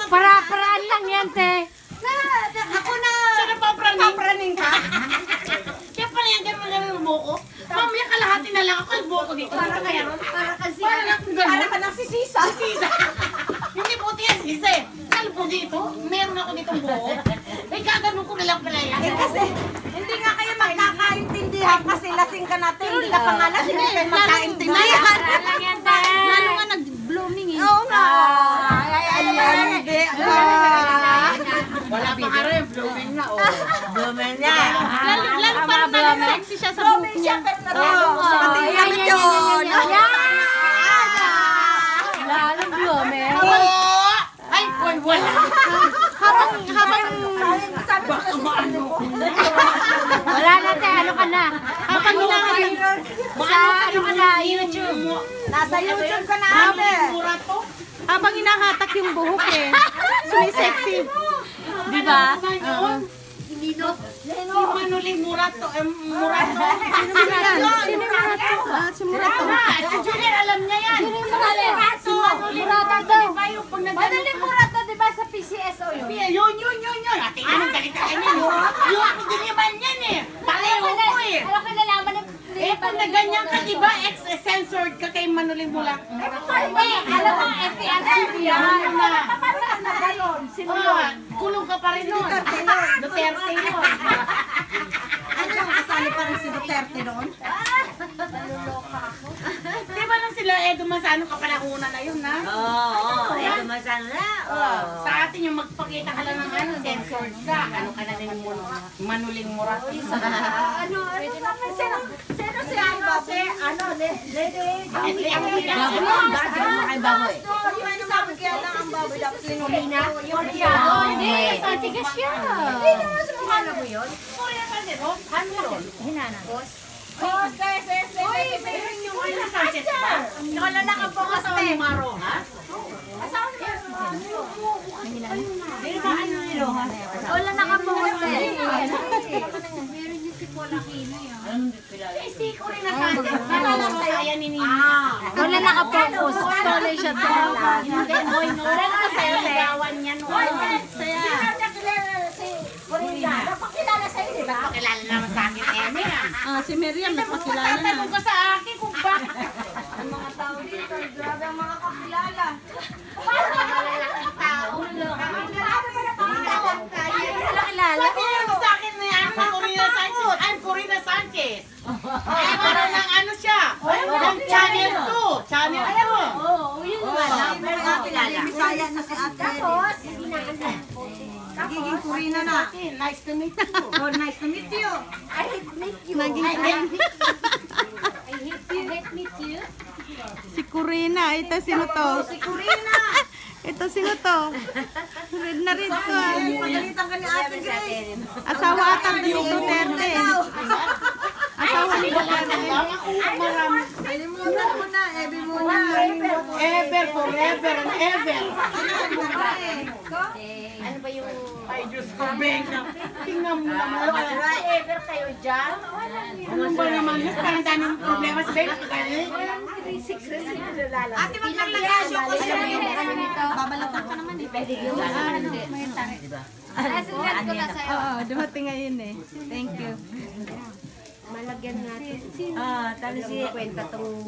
Para-paraan lang yan, te. Ako na. Sana papraning ka? Kaya pala yan, ganun mo ko. Mamaya kalahati na lang ako, buko dito. Para ka nang sisisa. Hindi puti yan, sisa eh. Kalo po dito, meron ako ditong buko. Eh, gagano ko na lang pala yan. Eh kasi, hindi nga kayo magkakaintindihan kasi lasing ka natin. Hindi ka pa nga lasing, hindi kayo magkaintindihan. Lang yan, te. Lalo nga nag-blooming eh. Oo nga. Hindi. Wala pa nga rin, blooming na oh. Blooming niya. Lalo pa naman sexy siya sa buhok niya. Pati yung yun. Lalong blooming. Ay, wala. Baka maano. Wala na, te. Ano ka na? Habang hinahangin. Ano ka na? YouTube. Nasa YouTube ka na, ate. Habang hinahatak yung buhok eh. Sumisexy. Di ba? Si Manuling Murato. Murato. Sino Murato? Si Murato. Si Julian, alam niya yan. Murato. Murato daw. Manuling Murato, di ba sa PCSO yun? Yun. Ate, anong galit-galit niya? Yun, hindi naman yan eh. Pareho ko eh. Ano ka nalaman ng... Eh, pag na ganyan ka, diba, ex-censored ka kay Manuling Murato. Alam mo, FPRCB yan. Kulong ka pa rin nun. Duterte yun. Ano yung kasali pa rin si Duterte doon? Di ba nung sila Edo Manzano kapanahuna na yun, ha? Oo, ito masano na. Sa atin yung magpakita ka lang ng ano, censored ka. Ano ka na din Manuling Murato. Sino si ano? Si ano? Lady? Yung sabi kaya lang ang baboy dapat sinulina. Hindi, sa tigas yan. Ano mo yun? Ano yun? Hinana. Wala na ka po asawa ni Maro, ha? Wala nakabungot na eh. Wala nakapokus. Story siya sa lahat. Wala na sa'yo, gawan yan. Napakilala sa'yo, di ba? Pakilala naman sa akin, Eme. Si Miriam, napakilala na. Tatanong ka sa akin kung bakit. Ang mga tao dito, grabe ang mga kakilala. Sabi niyo sa akin na yan, Corina Sanchez. I'm Corina Sanchez. Eh, parang ng ano siya? Ng Channel 2. Channel 2. Oo, yun nga. Bisaya na si ate. Nagiging Corina na. Nice to meet you. Oh, nice to meet you. I hate meet you. Si Corina, ito sino to? Si Corina. Ito sino to? Red na red to. Pagalitan ka ni Ate Grace. Asawa ata ni Duterte. Asawa ni Duterte. Alimutan mo na, Ebe mo na. Ever, forever, and ever. Ano ba yung... Ay, Diyos ko, Beng. Tingnan mo naman. Ever kayo dyan? Ano ba naman yun? Parang daming problema sa Beng. Ate, magkakasyo ko siya. Babalatan ka naman eh. Nasulat ko na sa'yo. Oo, dumating ngayon eh. Thank you. Malagyan natin. Talo si kwenta tong...